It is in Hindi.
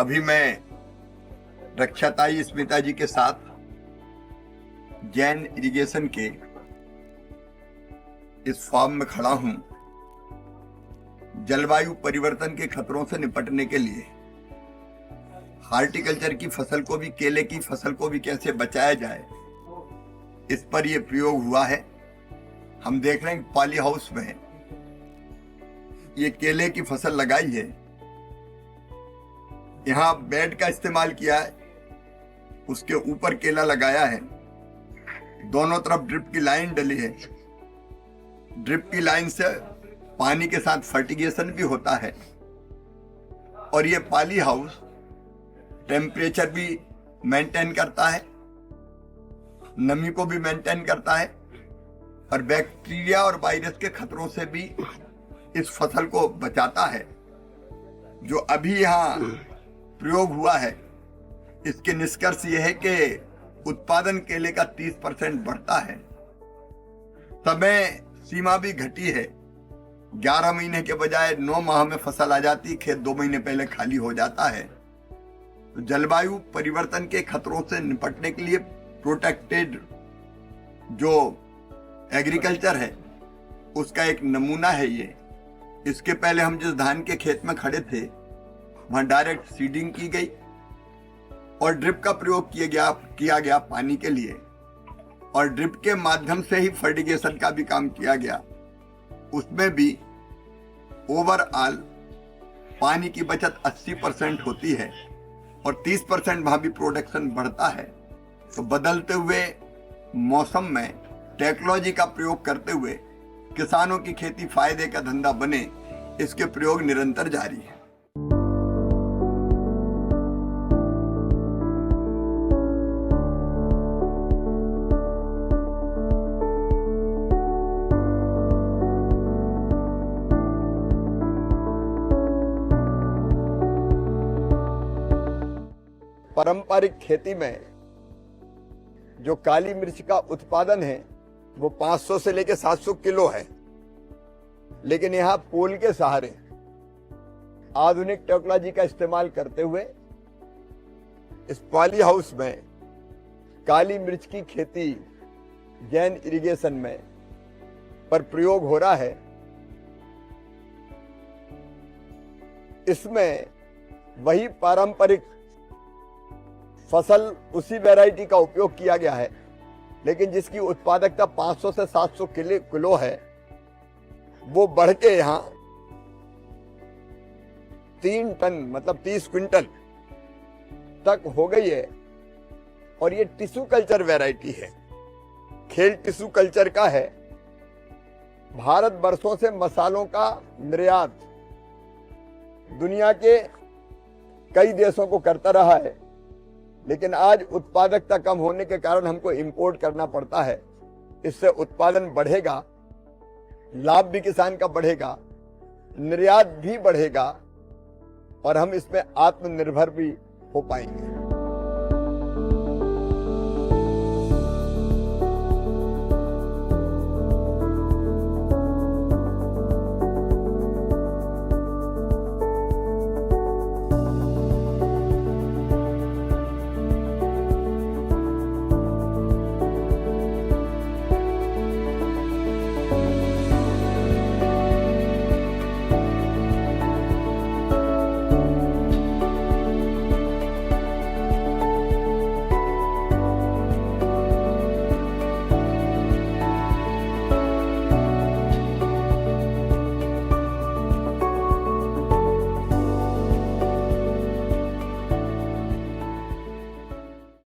अभी मैं रक्षाताई स्मिता जी के साथ जैन इरिगेशन के इस फार्म में खड़ा हूं। जलवायु परिवर्तन के खतरों से निपटने के लिए हार्टिकल्चर की फसल को भी, केले की फसल को भी कैसे बचाया जाए, इस पर यह प्रयोग हुआ है। हम देख रहे हैं पॉली हाउस में ये केले की फसल लगाई है। यहाँ बेड का इस्तेमाल किया है, उसके ऊपर केला लगाया है, दोनों तरफ ड्रिप की लाइन डली है। ड्रिप की लाइन से पानी के साथ फर्टिगेशन भी होता है और ये पॉली हाउस टेम्परेचर भी मेंटेन करता है, नमी को भी मेंटेन करता है और बैक्टीरिया और वायरस के खतरों से भी इस फसल को बचाता है। जो अभी यहाँ प्रयोग हुआ है, इसके निष्कर्ष ये है कि उत्पादन केले का 30% बढ़ता है। समय सीमा भी घटी है, 11 महीने के बजाय 9 माह में फसल आ जाती, खेत 2 महीने पहले खाली हो जाता है। तो जलवायु परिवर्तन के खतरों से निपटने के लिए प्रोटेक्टेड जो एग्रीकल्चर है उसका एक नमूना है ये। इसके पहले हम जिस धान के खेत में खड़े थे वहां डायरेक्ट सीडिंग की गई और ड्रिप का प्रयोग किया गया पानी के लिए, और ड्रिप के माध्यम से ही फर्टिगेशन का भी काम किया गया। उसमें भी ओवरऑल पानी की बचत 80% होती है और 30% वहां भी प्रोडक्शन बढ़ता है। तो बदलते हुए मौसम में टेक्नोलॉजी का प्रयोग करते हुए किसानों की खेती फायदे का धंधा बने, इसके प्रयोग निरंतर जारी है। पारंपरिक खेती में जो काली मिर्च का उत्पादन है वो 500 से लेकर 700 किलो है, लेकिन यहाँ पोल के सहारे आधुनिक टेक्नोलॉजी का इस्तेमाल करते हुए इस पॉली हाउस में काली मिर्च की खेती जैन इरिगेशन में पर प्रयोग हो रहा है। इसमें वही पारंपरिक फसल, उसी वैरायटी का उपयोग किया गया है, लेकिन जिसकी उत्पादकता 500 से 700 किलो है, वो बढ़ के यहां 3 टन मतलब 30 क्विंटल तक हो गई है। और ये टिश्यू कल्चर वैरायटी है, खेल टिश्यू कल्चर का है। भारत वर्षों से मसालों का निर्यात दुनिया के कई देशों को करता रहा है, लेकिन आज उत्पादकता कम होने के कारण हमको इंपोर्ट करना पड़ता है। इससे उत्पादन बढ़ेगा, लाभ भी किसान का बढ़ेगा, निर्यात भी बढ़ेगा और हम इसमें आत्मनिर्भर भी हो पाएंगे।